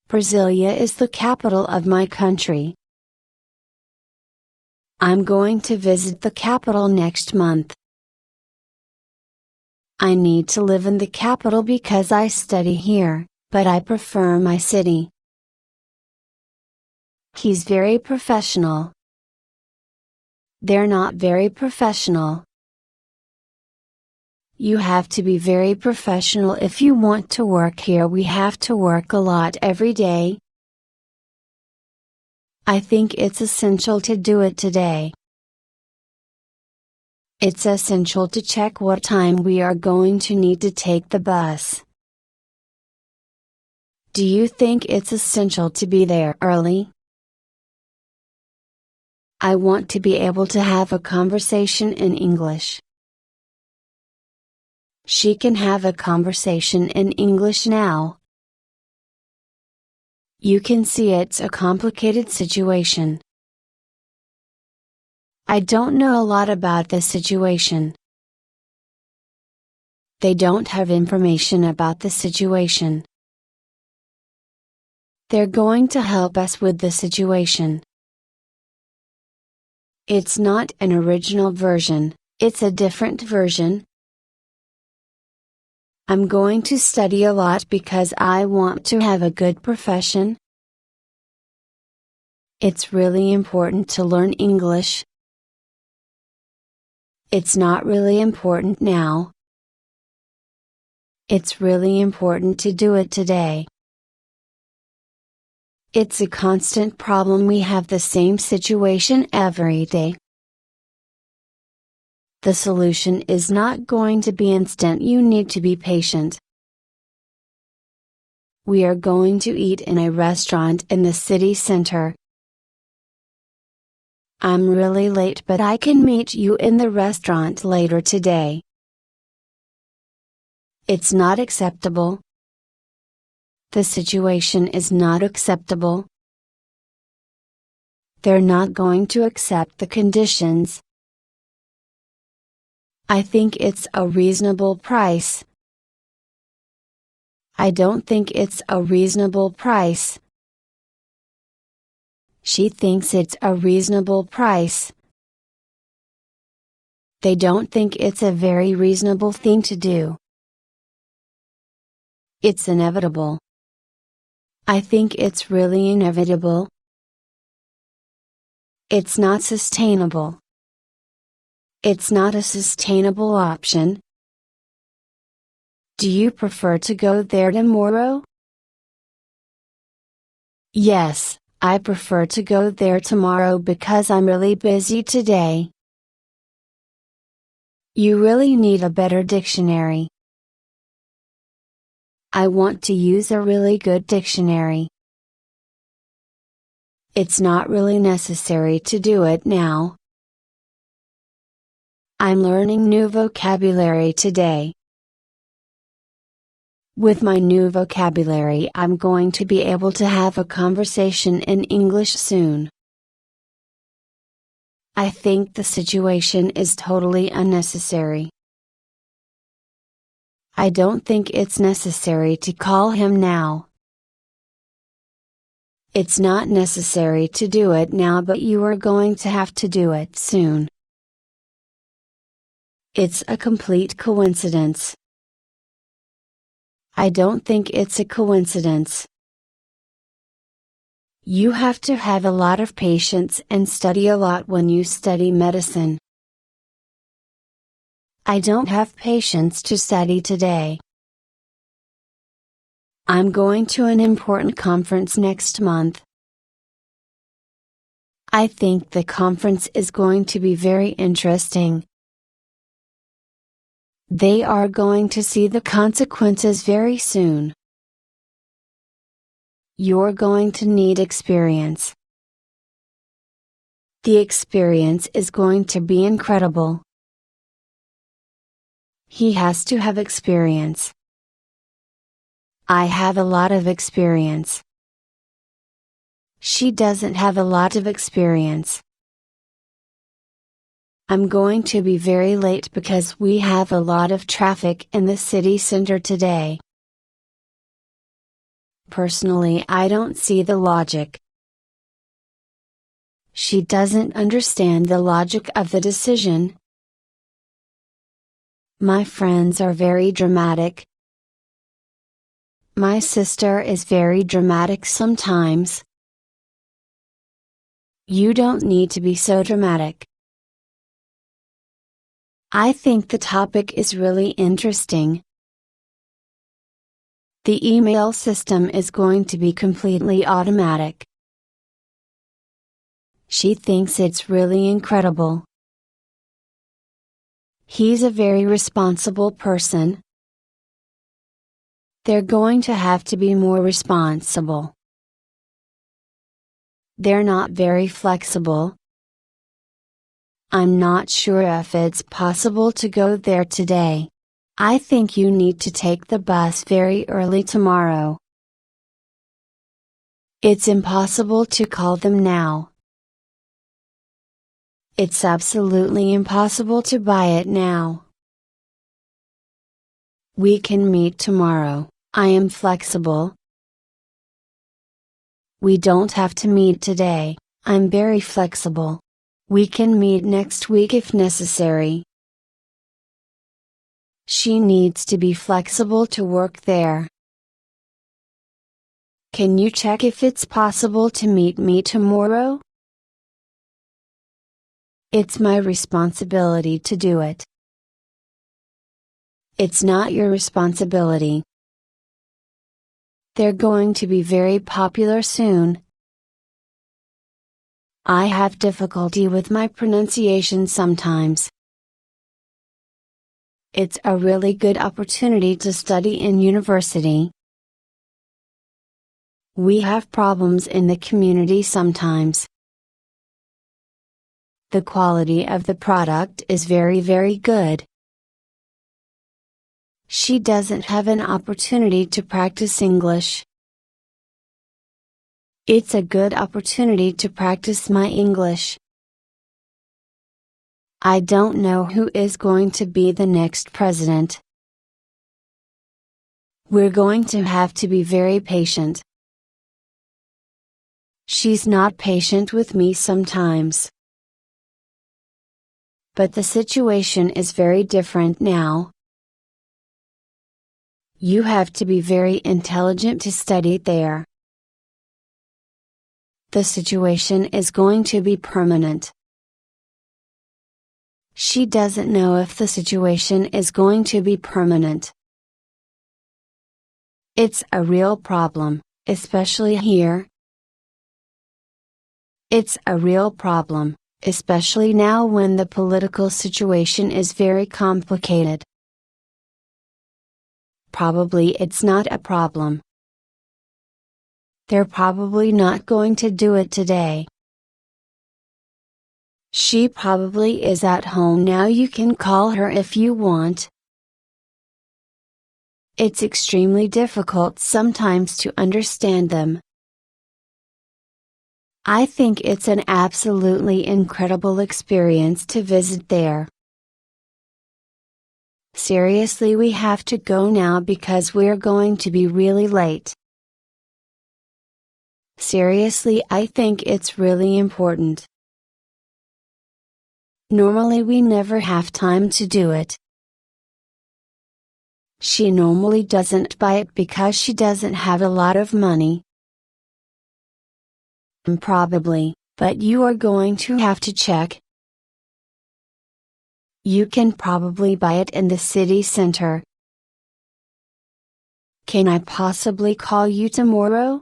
Brasilia is the capital of my country. I'm going to visit the capital next month. I need to live in the capital because I study here, but I prefer my city. He's very professional. They're not very professional. You have to be very professional if you want to work here. We have to work a lot every day. I think it's essential to do it today. It's essential to check what time we are going to need to take the bus. Do you think it's essential to be there early? I want to be able to have a conversation in English. She can have a conversation in English now. You can see it's a complicated situation. I don't know a lot about the situation. They don't have information about the situation. They're going to help us with the situation. It's not an original version, it's a different version. I'm going to study a lot because I want to have a good profession. It's really important to learn English. It's not really important now. It's really important to do it today. It's a constant problem. We have the same situation every day. The solution is not going to be instant. You need to be patient. We are going to eat in a restaurant in the city center. I'm really late, but I can meet you in the restaurant later today. It's not acceptable. The situation is not acceptable. They're not going to accept the conditions. I think it's a reasonable price. I don't think it's a reasonable price. She thinks it's a reasonable price. They don't think it's a very reasonable thing to do. It's inevitable. I think it's really inevitable. It's not sustainable. It's not a sustainable option. Do you prefer to go there tomorrow? Yes, I prefer to go there tomorrow because I'm really busy today. You really need a better dictionary. I want to use a really good dictionary. It's not really necessary to do it now. I'm learning new vocabulary today. With my new vocabulary, I'm going to be able to have a conversation in English soon. I think the situation is totally unnecessary. I don't think it's necessary to call him now. It's not necessary to do it now, but you are going to have to do it soon. It's a complete coincidence. I don't think it's a coincidence. You have to have a lot of patience and study a lot when you study medicine. I don't have patience to study today. I'm going to an important conference next month. I think the conference is going to be very interesting. They are going to see the consequences very soon. You're going to need experience. The experience is going to be incredible. He has to have experience. I have a lot of experience. She doesn't have a lot of experience. I'm going to be very late because we have a lot of traffic in the city center today. Personally, I don't see the logic. She doesn't understand the logic of the decision. My friends are very dramatic. My sister is very dramatic sometimes. You don't need to be so dramatic. I think the topic is really interesting. The email system is going to be completely automatic. She thinks it's really incredible. He's a very responsible person. They're going to have to be more responsible. They're not very flexible. I'm not sure if it's possible to go there today. I think you need to take the bus very early tomorrow. It's impossible to call them now. It's absolutely impossible to buy it now. We can meet tomorrow, I am flexible. We don't have to meet today, I'm very flexible. We can meet next week if necessary. She needs to be flexible to work there. Can you check if it's possible to meet me tomorrow? It's my responsibility to do it. It's not your responsibility. They're going to be very popular soon. I have difficulty with my pronunciation sometimes. It's a really good opportunity to study in university. We have problems in the community sometimes. The quality of the product is very, very good. She doesn't have an opportunity to practice English. It's a good opportunity to practice my English. I don't know who is going to be the next president. We're going to have to be very patient. She's not patient with me sometimes. But the situation is very different now. You have to be very intelligent to study there. The situation is going to be permanent. She doesn't know if the situation is going to be permanent. It's a real problem, especially here. It's a real problem, especially now when the political situation is very complicated. Probably it's not a problem. They're probably not going to do it today. She probably is at home now. You can call her if you want. It's extremely difficult sometimes to understand them. I think it's an absolutely incredible experience to visit there. Seriously, we have to go now because we're going to be really late. Seriously, I think it's really important. Normally we never have time to do it. She normally doesn't buy it because she doesn't have a lot of money. Probably, but you are going to have to check. You can probably buy it in the city center. Can I possibly call you tomorrow?